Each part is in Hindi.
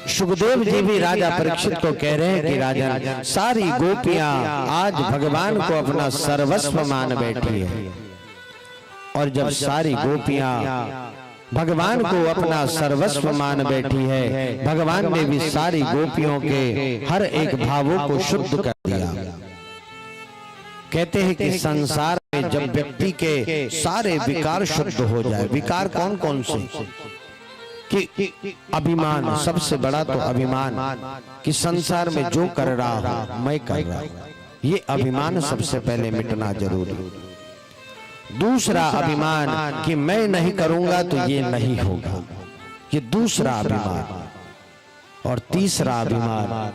सुखदेव जी भी राजा परीक्षित को कह रहे हैं कि राजन, सारी गोपियां आज भगवान को अपना सर्वस्व मान बैठी है। और जब सारी गोपियां भगवान को अपना सर्वस्व मान बैठी है, भगवान ने भी सारी गोपियों के हर एक भावों को शुद्ध कर दिया। कहते हैं कि संसार में जब व्यक्ति के सारे विकार शुद्ध हो जाए, विकार कौन कौन से, कि अभिमान, सबसे बड़ा तो अभिमान, कि संसार में जो कर रहा हूं मैं कर रहा हूं, ये अभिमान सबसे पहले मिटना जरूरी। दूसरा अभिमान कि मैं नहीं करूंगा तो ये नहीं होगा, ये दूसरा अभिमान। और तीसरा अभिमान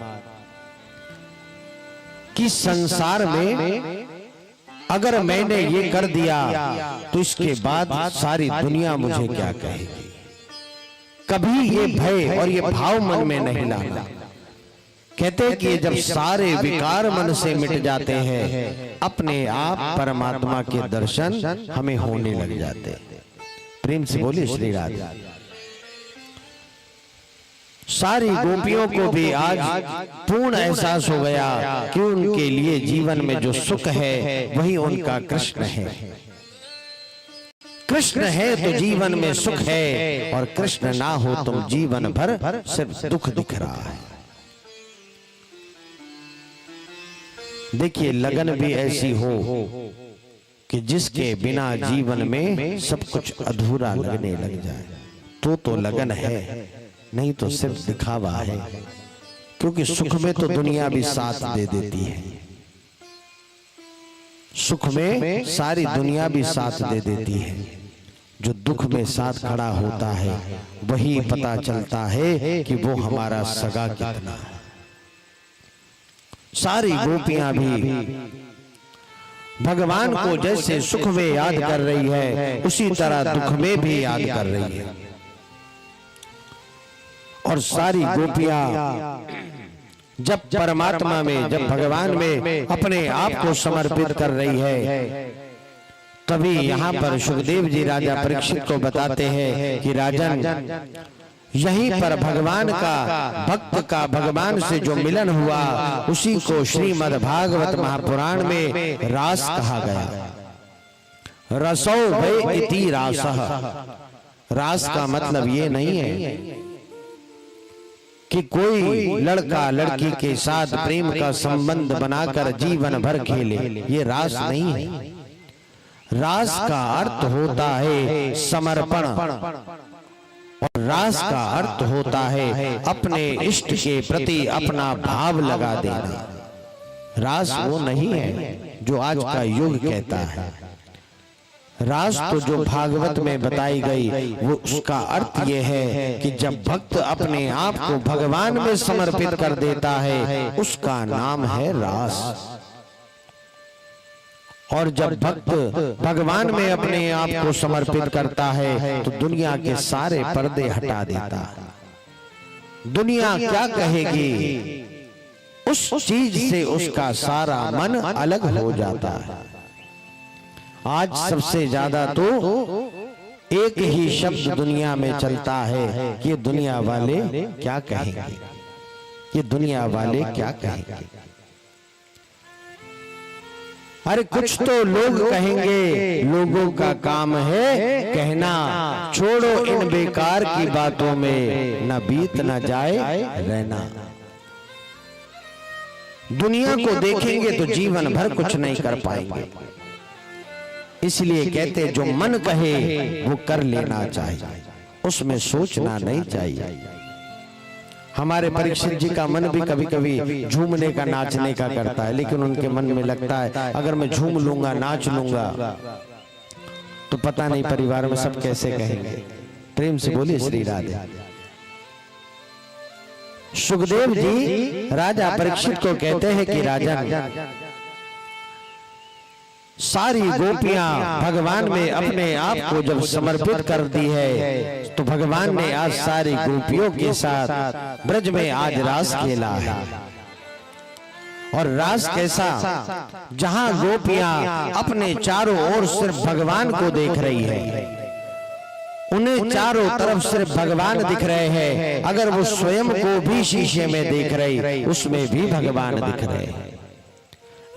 कि संसार में अगर मैंने ये कर दिया तो इसके बाद सारी दुनिया मुझे क्या कहेगी। कभी ये भय और ये भाव मन में नहीं लाना। कहते हैं कि जब सारे विकार मन से मिट जाते हैं, अपने आप परमात्मा के दर्शन हमें होने लग जाते हैं। प्रेम से बोलिए श्री राधे। सारी गोपियों को भी आज पूर्ण एहसास हो गया कि उनके लिए जीवन में जो सुख है वही उनका कृष्ण है। कृष्ण है तो जीवन में सुख है, और कृष्ण ना हो तुम जीवन भर सिर्फ दुख दिख रहा है। देखिए, लगन भी ऐसी हो कि जिसके बिना जीवन में सब कुछ अधूरा लगने लग जाए, तो लगन है, नहीं तो सिर्फ दिखावा है। क्योंकि सुख में तो दुनिया भी साथ दे देती है, सुख में सारी दुनिया भी साथ दे देती है। जो दुख में साथ खड़ा होता है वही पता चलता है कि वो हमारा सगा कितना है। सारी गोपियां भी भगवान को जैसे सुख में याद कर रही है, उसी तरह दुख में भी याद कर रही है। और सारी गोपियां जब परमात्मा में, जब भगवान में अपने आप को समर्पित कर रही है, तभी यहाँ पर सुखदेव जी राजा परीक्षित को बताते हैं कि राजन, यहीं पर भगवान का, भक्त का भगवान से जो मिलन हुआ, उसी को श्रीमद् भागवत महापुराण में रास कहा गया। रसो वै इति रासः। रास का मतलब ये नहीं है कि कोई लड़का लड़की के साथ प्रेम का संबंध बनाकर जीवन भर खेले, ये रास नहीं है। रास का अर्थ होता है समर्पण, और रास का अर्थ होता है अपने इष्ट के प्रति अपना भाव लगा देना। रास वो नहीं है जो आज का युग कहता है। रास तो जो भागवत में बताई गई, वो उसका अर्थ ये है कि जब भक्त अपने आप को भगवान में समर्पित कर देता है, उसका नाम है रास। और जब भक्त भगवान में अपने आप को समर्पित करता है तो दुनिया के सारे पर्दे हटा देता है। दुनिया क्या कहेगी, उस चीज से उसका सारा मन अलग हो जाता है। आज सबसे ज्यादा तो एक ही शब्द दुनिया में चलता है कि दुनिया वाले क्या कहेंगे, ये दुनिया वाले क्या कहेंगे। अरे कुछ तो लोग कहेंगे, लोगों का काम है कहना, छोड़ो इन बेकार की बातों में, न बीत न जाए रहना। दुनिया को देखेंगे तो जीवन भर कुछ नहीं कर पाएंगे। इसलिए कहते जो मन कहे वो कर लेना चाहिए, उसमें सोचना नहीं चाहिए। हमारे परीक्षित जी का मन भी कभी कभी झूमने का, नाचने का करता है, लेकिन उनके मन में लगता है अगर मैं झूम लूंगा, नाच लूंगा तो पता नहीं परिवार में सब कैसे कहेंगे। प्रेम से बोलिए श्री राधे। सुखदेव जी राजा परीक्षित को कहते हैं कि राजा, सारी गोपियां भगवान में अपने आप को जब समर्पित कर दी है, तो भगवान ने आज सारी गोपियों के साथ ब्रज में आज रास खेला है। और रास कैसा, जहां गोपियां अपने चारों ओर सिर्फ भगवान को देख रही है, उन्हें चारों तरफ सिर्फ भगवान दिख रहे हैं। अगर वो स्वयं को भी शीशे में देख रही, उसमें भी भगवान दिख रहे हैं।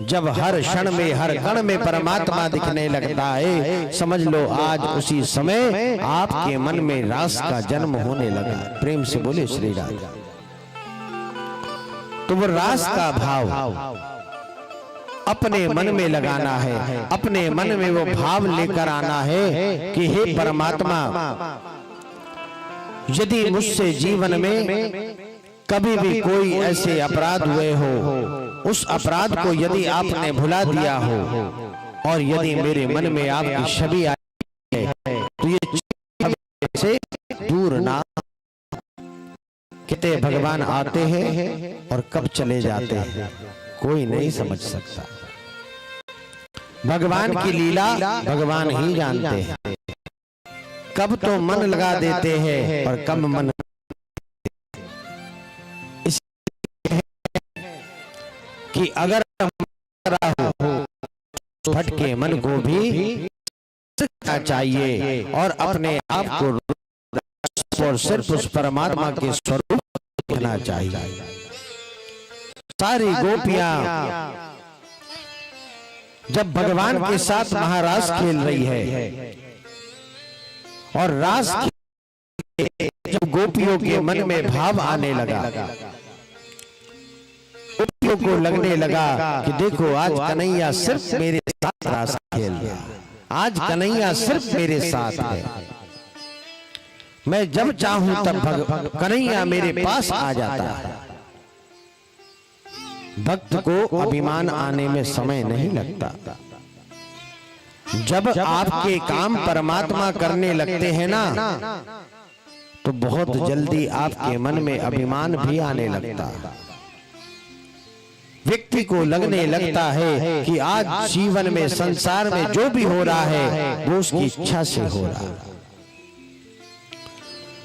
जब हर क्षण में, हर कण में परमात्मा दिखने लगता है, समझ लो आज उसी समय आपके मन में रास का जन्म होने लगा। प्रेम से बोले श्री राधा। तो वो रास का भाव अपने मन में लगाना है, अपने मन में वो भाव लेकर आना है कि हे परमात्मा, यदि मुझसे जीवन में कभी भी कोई ऐसे अपराध हुए हो, उस अपराध को यदि आपने भुला दिया हो और यदि मेरे मन में आपकी छवि आई है, तो ये छवि से दूर ना। कितने भगवान आते हैं और कब चले जाते हैं, कोई नहीं समझ सकता। भगवान की लीला भगवान ही जानते हैं। कब तो मन लगा देते हैं और कब मन, कि अगर हो भटके मन को भी चाहिए और अपने आप को और सिर्फ उस परमात्मा के स्वरूप देखना चाहिए। सारी गोपियां जब भगवान के साथ महारास खेल रही है और रास जब गोपियों के मन में भाव आने लगा, गोपियों को लगने लगा कि देखो आज कन्हैया सिर्फ मेरे साथ रास खेल रहा, आज कन्हैया सिर्फ मेरे साथ है। मैं जब चाहूं तब कन्हैया मेरे पास आ जाता है। भक्त को अभिमान आने में समय नहीं लगता। जब आपके काम परमात्मा करने लगते हैं ना, तो बहुत जल्दी आपके मन में अभिमान भी आने लगता है। व्यक्ति को लगने लगता है कि आज जीवन में, संसार में जो भी हो रहा है वो उसकी इच्छा से हो रहा है।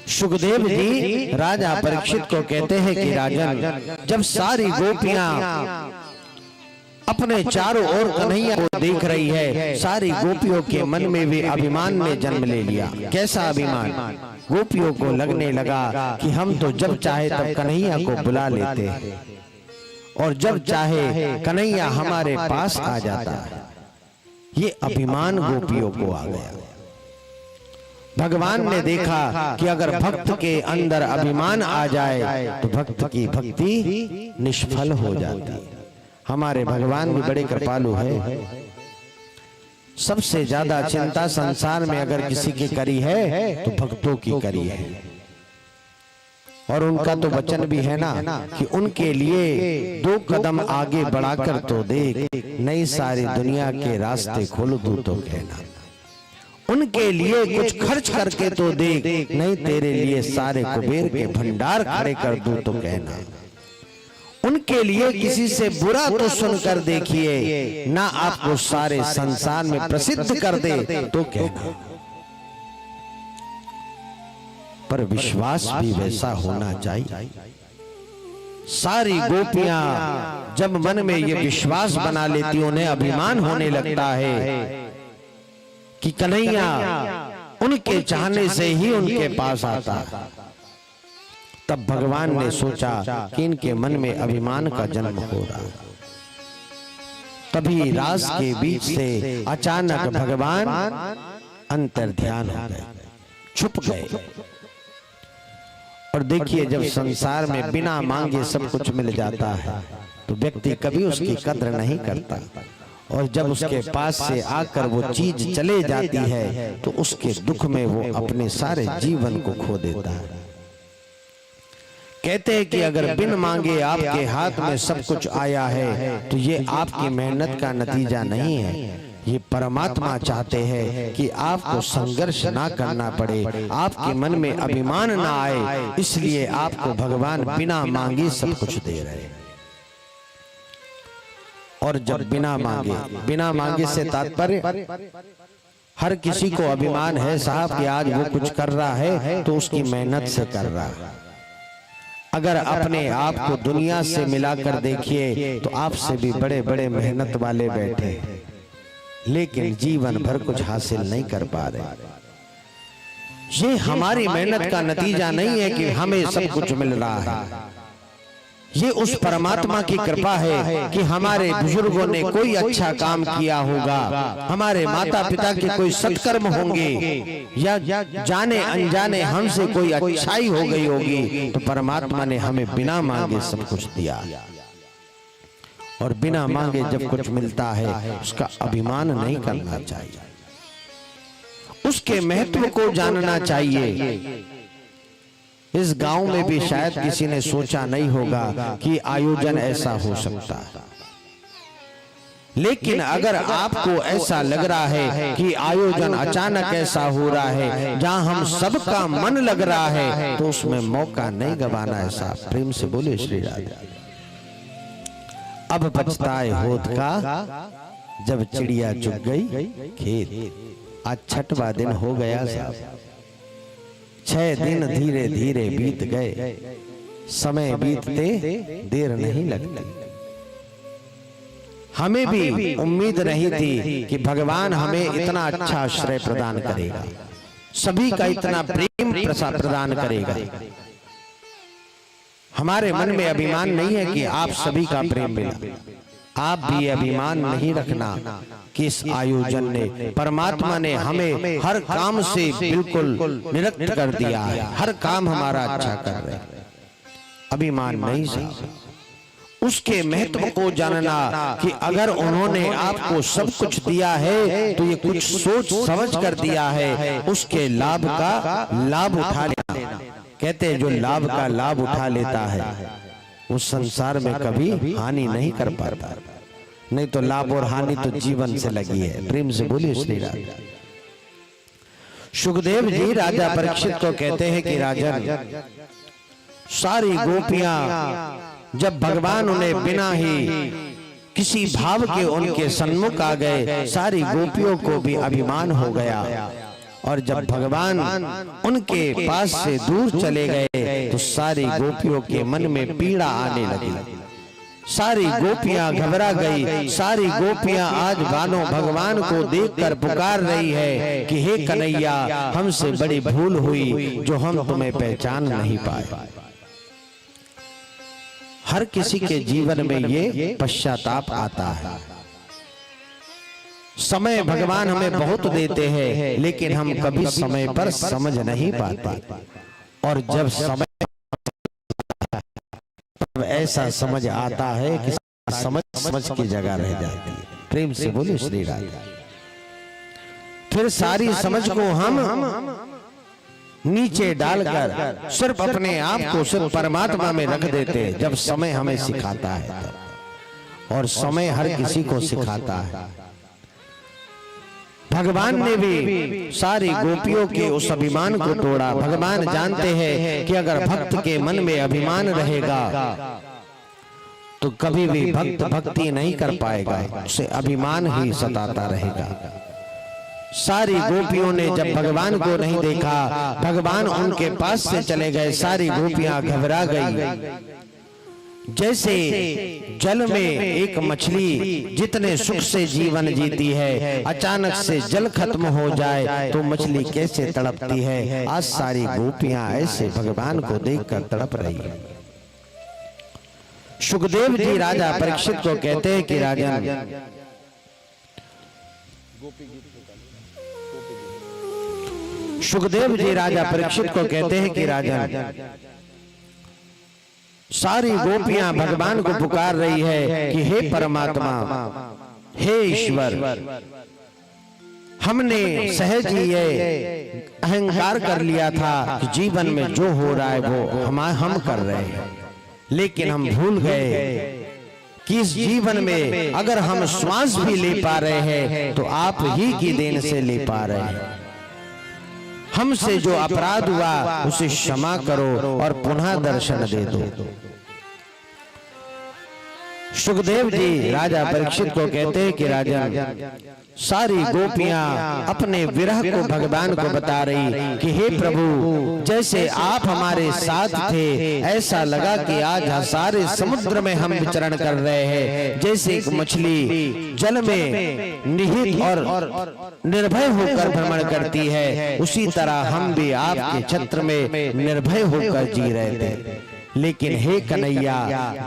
सुखदेव जी राजा परीक्षित को कहते हैं कि राजन, जब सारी गोपियां अपने चारों ओर कन्हैया को देख रही है, सारी गोपियों के मन में भी अभिमान ने जन्म ले लिया। कैसा अभिमान? गोपियों को लगने लगा कि हम तो जब चाहे तब कन्हैया को बुला लेते हैं और जब चाहे कन्हैया हमारे पास आ जाता है। ये अभिमान गोपियों को आ गया। भगवान ने देखा कि अगर भक्त के अंदर अभिमान आ जाए तो भक्त की भक्ति निष्फल हो जाती है। हमारे भगवान भी बड़े कृपालु है। सबसे ज्यादा चिंता संसार में अगर किसी की करी है तो भक्तों की करी है। और उनका तो वचन भी है ना कि उनके लिए 2 कदम आगे बढ़ाकर तो देख, नई सारी दुनिया के रास्ते खोल दूं तो कहना। उनके लिए कुछ खर्च करके तो देख, नहीं तेरे लिए सारे कुबेर के भंडार खड़े कर दूं तो कहना। उनके लिए किसी से बुरा तो सुनकर देखिए, ना आपको सारे संसार में प्रसिद्ध कर दे तो कहना। पर विश्वास भी वैसा होना चाहिए। सारी गोपियां जब मन में ये विश्वास बना लेती, उन्हें अभिमान होने लगता है कि कन्हैया उनके चाहने से ही उनके पास आता है। तब भगवान ने सोचा कि इनके मन में अभिमान का जन्म हो रहा है। तभी रास के बीच से अचानक भगवान अंतर्ध्यान हो गए, छुप गए। और देखिए, जब संसार में बिना मांगे सब कुछ मिल जाता है तो व्यक्ति कभी उसकी कद्र नहीं करता, और जब उसके पास से आकर वो चीज चले जाती है तो उसके दुख में वो अपने सारे जीवन को खो देता है। कहते हैं कि अगर बिन मांगे आपके हाथ में सब कुछ आया है तो ये आपकी मेहनत का नतीजा नहीं है। ये परमात्मा चाहते हैं कि आपको संघर्ष ना करना पड़े, आपके मन में अभिमान ना आए, इसलिए आपको भगवान बिना मांगे सब कुछ दे रहे हैं। और जब बिना मांगे से तात्पर्य, हर किसी को अभिमान है साहब कि आज वो कुछ कर रहा है तो उसकी मेहनत से कर रहा है। अगर अपने आप को दुनिया से मिलाकर देखिए तो आपसे भी बड़े बड़े मेहनत वाले बैठे, लेकिन जीवन भर कुछ हासिल नहीं कर पा रहे। ये हमारी मेहनत का नतीजा नहीं है कि हमें सब कुछ मिल रहा है, ये उस परमात्मा की कृपा है कि हमारे बुजुर्गों ने कोई अच्छा काम किया होगा, हमारे माता पिता के कोई सत्कर्म होंगे, या जाने अनजाने हमसे कोई अच्छाई हो गई होगी, तो परमात्मा ने हमें बिना मांगे सब कुछ दिया। और बिना मांगे जब कुछ मिलता है उसका अभिमान नहीं करना चाहिए, उसके महत्व को जानना चाहिए। इस गांव में भी शायद किसी ने सोचा नहीं होगा कि आयोजन ऐसा हो सकता है, लेकिन अगर आपको ऐसा लग रहा है कि आयोजन अचानक ऐसा हो रहा है जहां हम सबका मन लग रहा है, तो उसमें मौका नहीं गंवाना है साहब। प्रेम से बोले श्री राधे। अब बचता है होत का जब चिड़िया चुग गई खेत। आज 6वां दिन हो गया साहब, 6 दिन धीरे धीरे बीत गए, समय बीतते देर नहीं लगती। हमें भी उम्मीद नहीं थी कि भगवान हमें इतना अच्छा आश्रय प्रदान करेगा, सभी का इतना प्रेम प्रदान करेगा। हमारे मन में अभिमान नहीं है कि आप सभी का प्रेम मिला। आप भी अभिमान नहीं रखना कि इस आयोजन ने, परमात्मा ने हमें हर काम से बिल्कुल निरक्त कर दिया है, हर काम हमारा अच्छा कर रहे हैं। अभिमान नहीं चाहिए, उसके महत्व को जानना कि अगर उन्होंने आपको सब कुछ दिया है तो ये कुछ सोच समझ कर दिया है, उसके लाभ का लाभ उठा लेना। कहते हैं जो लाभ का लाभ उठा लेता है उस संसार में कभी हानि नहीं कर पाता, नहीं तो लाभ और हानि तो जीवन से लगी है। प्रेम से बोलिए श्री राधे। सुखदेव जी राजा परीक्षित को कहते हैं कि राजन, सारी गोपियां जब भगवान उन्हें बिना ही किसी भाव के उनके सन्मुख आ गए, सारी गोपियों को भी अभिमान हो गया, और जब भगवान उनके पास से दूर चले गए तो सारी गोपियों के मन में पीड़ा आने लगी। सारी गोपियां घबरा गई, सारी गोपियां आज मानो भगवान को देखकर पुकार रही है कि हे कन्हैया, हमसे बड़ी भूल हुई जो हम तुम्हें पहचान नहीं पाए। हर किसी के जीवन में ये पश्चाताप आता है। समय भगवान हमें बहुत देते हैं, लेकिन हम कभी समय पर समझ नहीं पाते, और जब समय तब ऐसा समझ आता है कि समझ की जगह रह जाती है। प्रेम से बोले श्री राधे। फिर सारी समझ को हम नीचे डालकर सिर्फ अपने आप को सिर्फ परमात्मा में रख देते हैं, जब समय हमें सिखाता है तब। और समय हर किसी को सिखाता है। भगवान ने भी सारी गोपियों के उस अभिमान को तोड़ा। भगवान जानते हैं कि अगर भक्त के मन में अभिमान रहेगा तो कभी भी भक्त भक्ति नहीं कर पाएगा, उसे अभिमान ही सताता रहेगा। सारी गोपियों ने जब भगवान को नहीं देखा, भगवान उनके पास से चले गए, सारी गोपियां घबरा गई। जैसे जल में एक मछली जितने सुख से जीवन जीती है, अचानक से जल खत्म हो जाए तो मछली कैसे तड़पती है, आज सारी गोपियां ऐसे भगवान को देखकर तड़प रही है। सुखदेव जी राजा परीक्षित को कहते हैं कि राजन, सुखदेव जी राजा परीक्षित को कहते हैं कि राजन, सारी गोपियां भगवान को पुकार रही है कि हे परमात्मा, हे ईश्वर, हमने सहज ही ये अहंकार कर लिया था कि जीवन में जो हो रहा है वो हम कर रहे हैं, लेकिन हम भूल गए कि इस जीवन में अगर हम श्वास भी ले पा रहे हैं तो आप ही की देन से ले पा रहे हैं। हमसे जो अपराध हुआ उसे क्षमा करो और पुनः दर्शन दे दो। सुखदेव जी राजा परीक्षित को कहते हैं कि राजन, सारी गोपियां अपने विरह को भगवान को बता रही कि हे प्रभु, जैसे आप हमारे साथ थे ऐसा लगा कि आज सारे समुद्र में हम विचरण कर रहे हैं। जैसे एक मछली जल में निहित और निर्भय होकर भ्रमण करती है, उसी तरह हम भी आपके छत्र में निर्भय होकर जी रहे थे। लेकिन हे कन्हैया,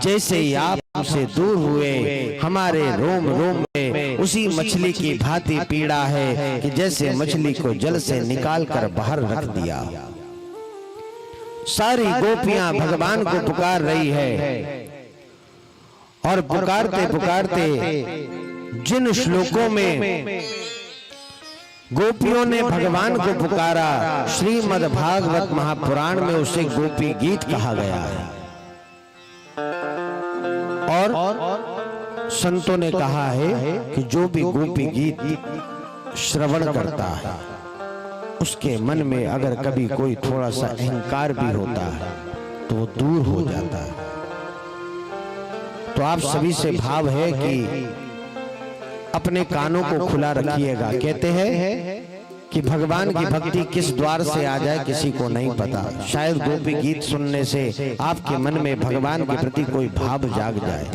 जैसे ही आप हमसे दूर हुए, हमारे रोम रोम में उसी मछली की भांति पीड़ा है कि जैसे मछली को जल से निकाल कर बाहर रख दिया। सारी गोपियां भगवान को पुकार रही है और पुकारते पुकारते जिन श्लोकों में गोपियों ने भगवान को पुकारा, श्रीमद् भागवत महापुराण में उसे गोपी गीत कहा गया है। और संतों ने कहा है कि जो भी गोपी गीत श्रवण करता है, उसके मन में अगर कभी कोई थोड़ा सा अहंकार भी होता है तो वो दूर हो जाता है। तो आप सभी से भाव है कि अपने कानों को खुला रखिएगा। कहते हैं कि भगवान की भक्ति किस द्वार से आ जाए किसी को नहीं पता। शायद गोपी गीत सुनने से आपके मन में भगवान के प्रति कोई भाव जाग जाए।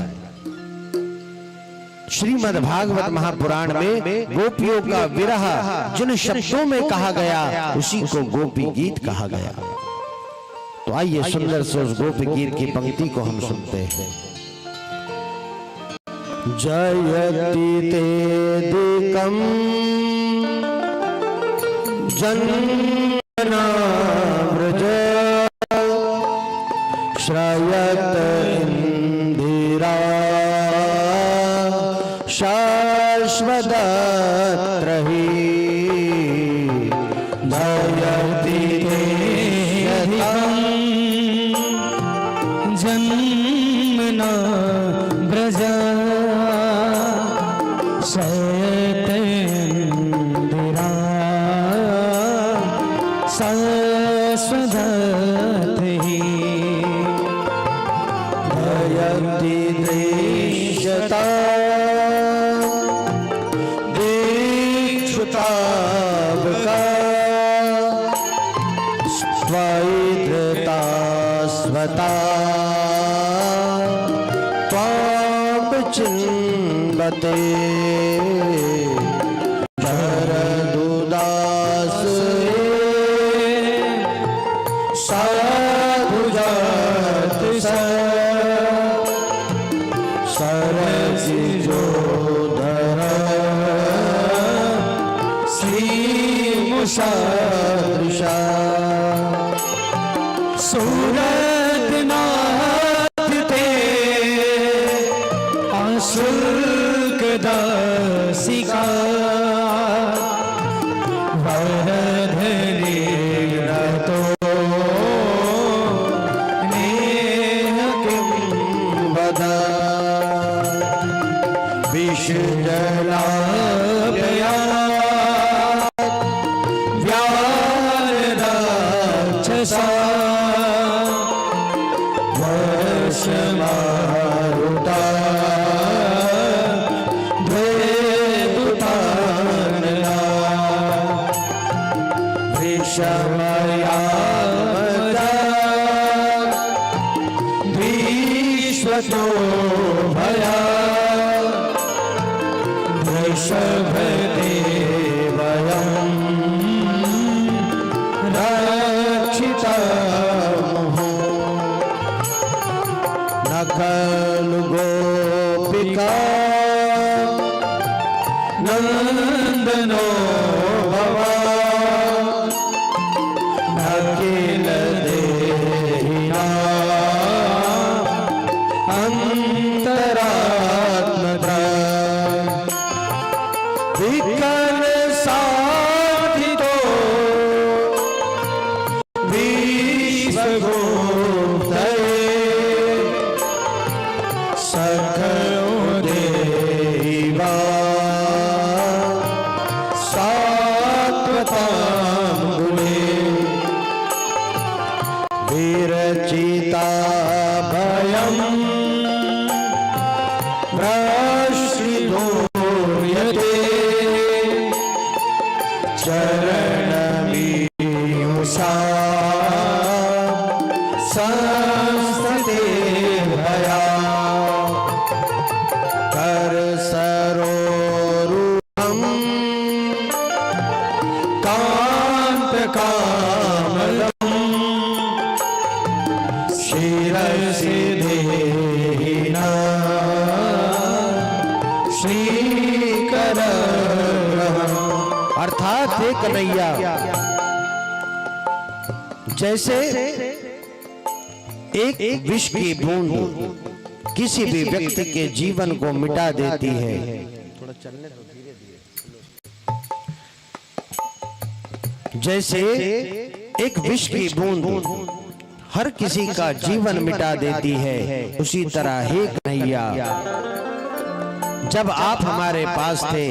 श्रीमद् भागवत महापुराण में गोपियों का विरह जिन शब्दों में कहा गया, उसी को गोपी गीत कहा गया। तो आइए सुंदर से उस गोपी गीत की पंक्ति को हम सुनते हैं। जयति तेदिकं जन्मना व्रज श्रयत इंदिरा शाश्वत रही। जयति तेदिकं जन्मना व्रज शयतेन्द्रिरा शाश्वती भयति दृश्यता दीक्षुतावका स्वैधृता स्वता चिन्वते शरदुदास साधुजात सरसिजोधर श्रीमुषादृशा शुल्क दासिका वरधरी रतो नेह किं वदा विषजलाभया व्यालराक्षसा वर्षमारुता भीष्मतो भया वृषभदेवयं रक्षितामः। न खलु गोपिका नन्दनो भवा अखिल देहिना अंतरात्मदा विकल साधितो विश्वगोप्तये सखयो देवा सात्वतांगुले विरचिता भयं देहिना श्रीकर। अर्थात हे कन्हैया, जैसे एक विष की बूंद किसी भी व्यक्ति के जीवन को मिटा देती है, थोड़ा चलने दो धीरे धीरे, जैसे एक विष की बूंद हर किसी का जीवन मिटा देती है, उसी तरह हे कन्हैया, जब आप हमारे पास थे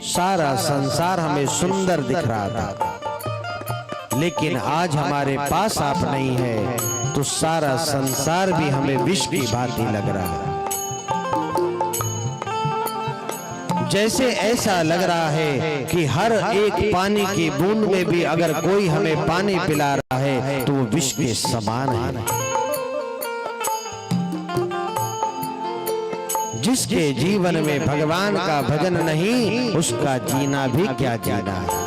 सारा संसार हमें सुंदर दिख रहा था, लेकिन आज हमारे पास आप नहीं है तो सारा संसार भी हमें विष की भांति लग रहा है। जैसे ऐसा लग रहा है कि हर एक पानी की बूंद में भी अगर कोई हमें पानी पिला रहा है तो वो विष के समान है। जिसके जीवन में भगवान का भजन नहीं, उसका जीना भी क्या जीना है।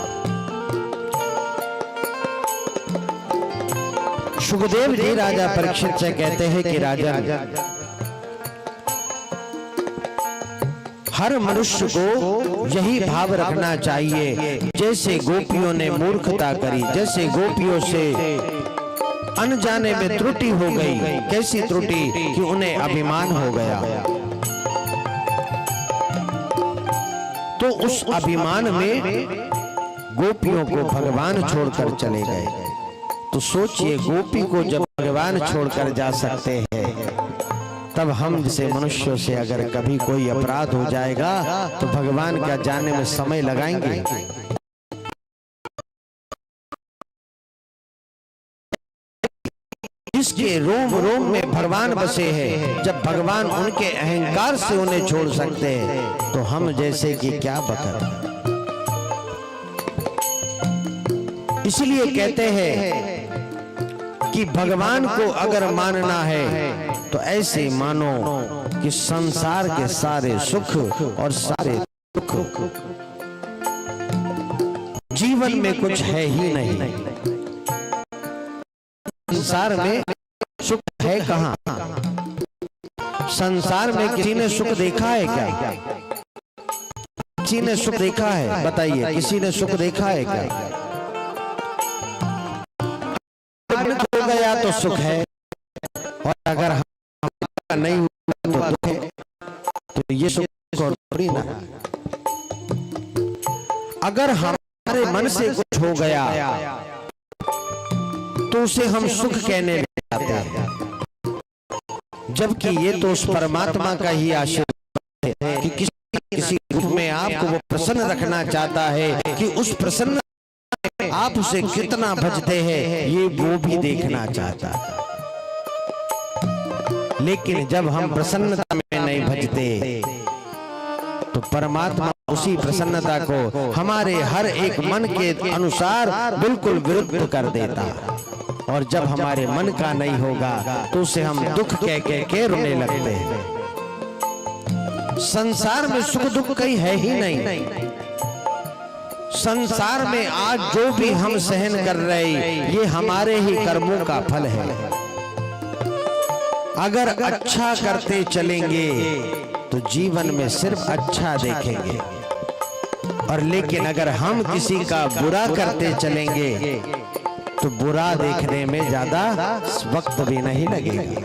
सुखदेव जी राजा परीक्षित से कहते हैं कि राजन, हर मनुष्य को यही भाव रखना चाहिए, जैसे गोपियों ने मूर्खता करी, जैसे गोपियों से अनजाने में त्रुटि हो गई। कैसी त्रुटि कि उन्हें अभिमान हो गया, तो उस अभिमान में गोपियों को भगवान छोड़कर चले गए। तो सोचिए, गोपी को जब भगवान छोड़कर जा सकते हैं, तब हम जैसे मनुष्यों से अगर कभी कोई अपराध हो जाएगा तो भगवान क्या जाने में समय लगाएंगे। जिसके रोम रोम में भगवान बसे हैं, जब भगवान उनके अहंकार से उन्हें छोड़ सकते हैं तो हम जैसे कि क्या बकर। इसलिए कहते हैं कि भगवान को अगर मानना है तो ऐसे मानो कि संसार के सारे सुख और सारे दुख जीवन में कुछ है ही नहीं। संसार में सुख है कहाँ? संसार में किसी ने सुख देखा है क्या? किसी ने सुख देखा है? बताइए, किसी ने सुख देखा है क्या? हो गया तो सुख है, और अगर हम नहीं हुआ तो दुख है। तो ये सुख और थोड़ी ना। अगर हमारे मन से कुछ हो गया तो उसे हम सुख कहने लग जाते हैं, जबकि ये तो उस परमात्मा का ही आशीर्वाद है कि किसी रूप में आपको वो प्रसन्न रखना चाहता है कि उस प्रसन्न आप उसे कितना भजते हैं ये वो भी देखना चाहता है। लेकिन जब हम प्रसन्नता में नहीं भजते तो परमात्मा उसी प्रसन्नता को हमारे हर एक मन के अनुसार बिल्कुल विरुद्ध कर देता। और जब हमारे मन का नहीं होगा तो उसे हम दुख कह के रोने लगते हैं। संसार में सुख दुख कहीं है ही नहीं। संसार में आज जो भी हम सहन कर रहे ये हमारे ही कर्मों का फल है। अगर अच्छा करते चलेंगे तो जीवन में सिर्फ अच्छा देखेंगे, और लेकिन अगर हम किसी का बुरा करते चलेंगे तो बुरा देखने में ज्यादा वक्त भी नहीं लगेगा।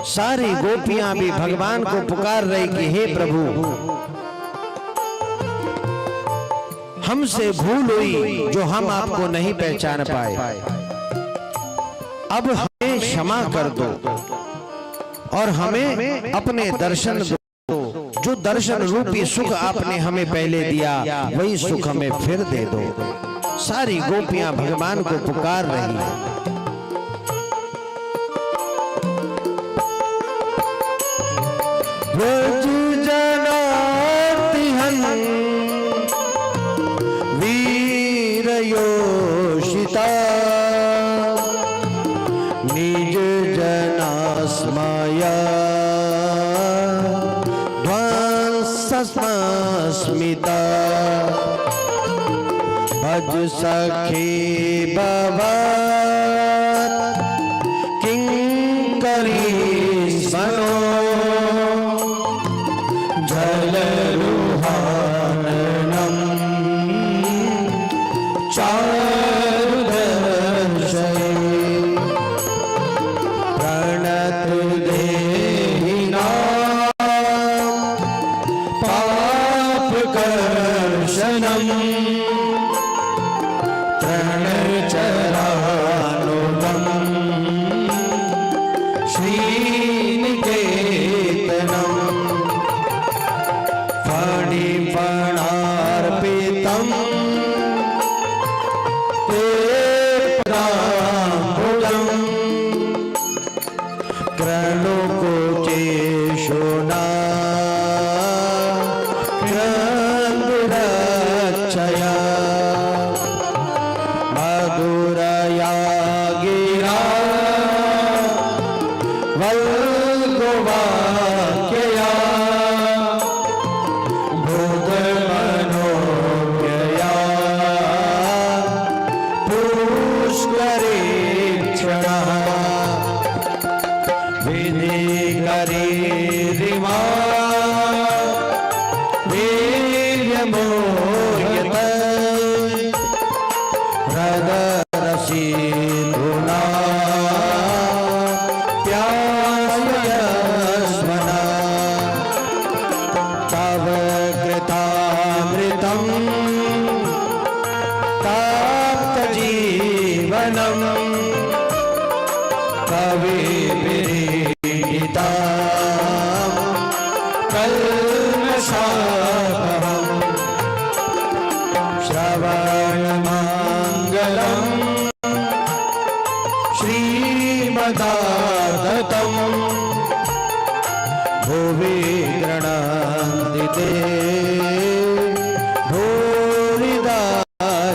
सारी गोपियां भी भगवान को पुकार रही कि हे प्रभु, हमसे भूल हुई जो हम आपको नहीं पहचान पाए, अब हमें क्षमा कर दो और हमें अपने दर्शन दो। जो दर्शन रूपी सुख आपने हमें पहले दिया वही सुख हमें फिर दे दो। सारी गोपियां भगवान को पुकार रही हैं। ब्रज जनार्दन वीर योषिता निज जनास्मया ध्वंसस्मिता भज सखी भवत् किंकर हरीश बनो जलरुहाननम चारुदर्शये प्रणतदेहिनां पापकर्षणम् तृणचरानुगम् श्रीनिकेतनम् फणिफणार्पितम् ते पदाम्बुजम् क्रलुकुचेषुना क्रन्दुरक्षया मधुरया गिरा वल्गुवाक्यया भुजमनोज्ञया पुष्करेक्षणः विधिकरीरिमा वीर्यमोह्यत हृदरसीधुना प्यास्यस्मना तव कृतामृतम् ताप्तजीवनम् कविभिरीडिता कल्मषापहम् श्रवणमङ्गलम् श्रीमदादतम् भुवि गृह्णन्ति ते भूरिदा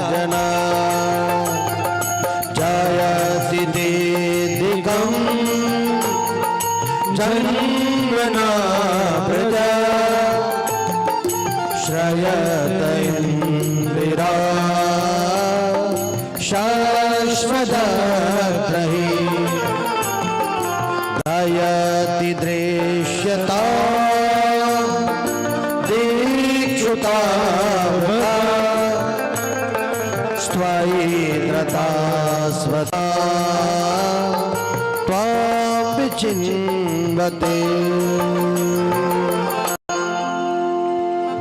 जना जयति ते दिगम् जन्मना प्रजा श्रयत इन्दिरा शाश्वतत्रही दयति दृश्यता दीक्षुता स्वैत्रता स्वता त्वां विचिन्वते।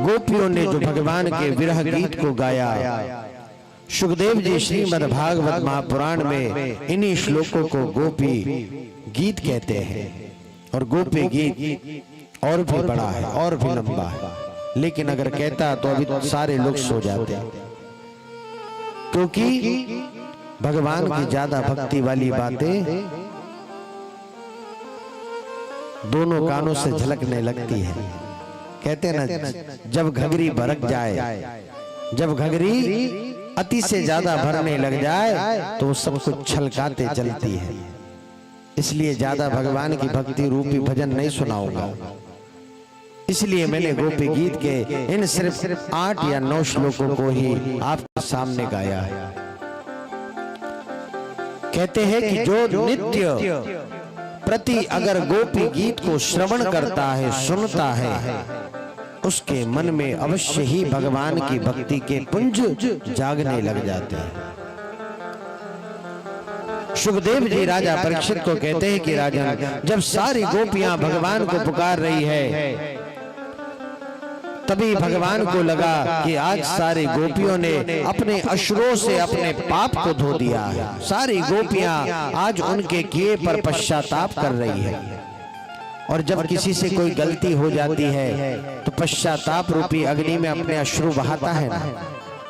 गोपियों ने जो भगवान के विरह गीत को गाया, सुखदेव जी श्रीमद् भागवत महापुराण में इन्हीं श्लोकों को गोपी गीत कहते हैं। और गोपी गीत और भी बड़ा है और भी लंबा है, लेकिन अगर कहता तो अभी सारे लोग सो जाते, क्योंकि भगवान की ज्यादा भक्ति वाली बातें दोनों कानों से झलकने लगती है। कहते ना, जब घघरी भरक जाए, जब घघरी अति से ज्यादा भरने लग जाए तो वो सब कुछ छलकाते चलती है। इसलिए ज्यादा भगवान की भक्ति रूपी भजन नहीं सुनाऊंगा। इसलिए मैंने गोपी गीत के इन सिर्फ 8 या 9 श्लोकों को ही आपके सामने गाया है। कहते हैं कि जो नित्य प्रति अगर गोपी गीत को श्रवण करता है, सुनता है, उसके मन में अवश्य ही भगवान की भक्ति के पुंज जागने लग जाते हैं। सुखदेव जी राजा परीक्षित को कहते हैं कि राजन, जब सारी गोपियां भगवान को पुकार रही है, तभी भगवान को लगा कि आज सारी गोपियों ने अपने अश्रों से अपने पाप को धो दिया है। सारी गोपियां आज उनके किए पर पश्चाताप कर रही है। और जब किसी से कोई गलती हो जाती है तो पश्चाताप रूपी अग्नि में अपने अश्रु बहाता है ना।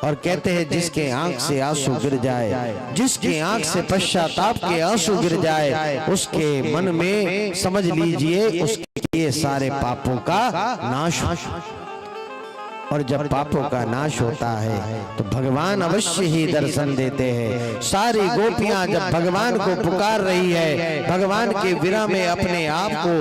और कहते हैं जिसके आंख से आंसू गिर जाए, जिसके आंख से पश्चाताप के आंसू गिर जाए, उसके मन में समझ लीजिए उसके ये सारे पापों का नाश। और जब पापों का नाश होता है तो भगवान अवश्य ही दर्शन देते हैं। सारी गोपियां जब भगवान को पुकार रही है, भगवान के विरह में अपने आप को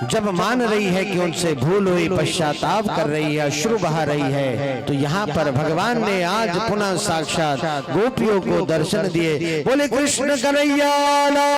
जब मान रही है कि उनसे भूल हुई, पश्चाताप कर रही है, अश्रु बहा रही है, तो यहाँ पर भगवान ने आज पुनः साक्षात गोपियों को दर्शन दिए। बोले कृष्ण कन्हैया।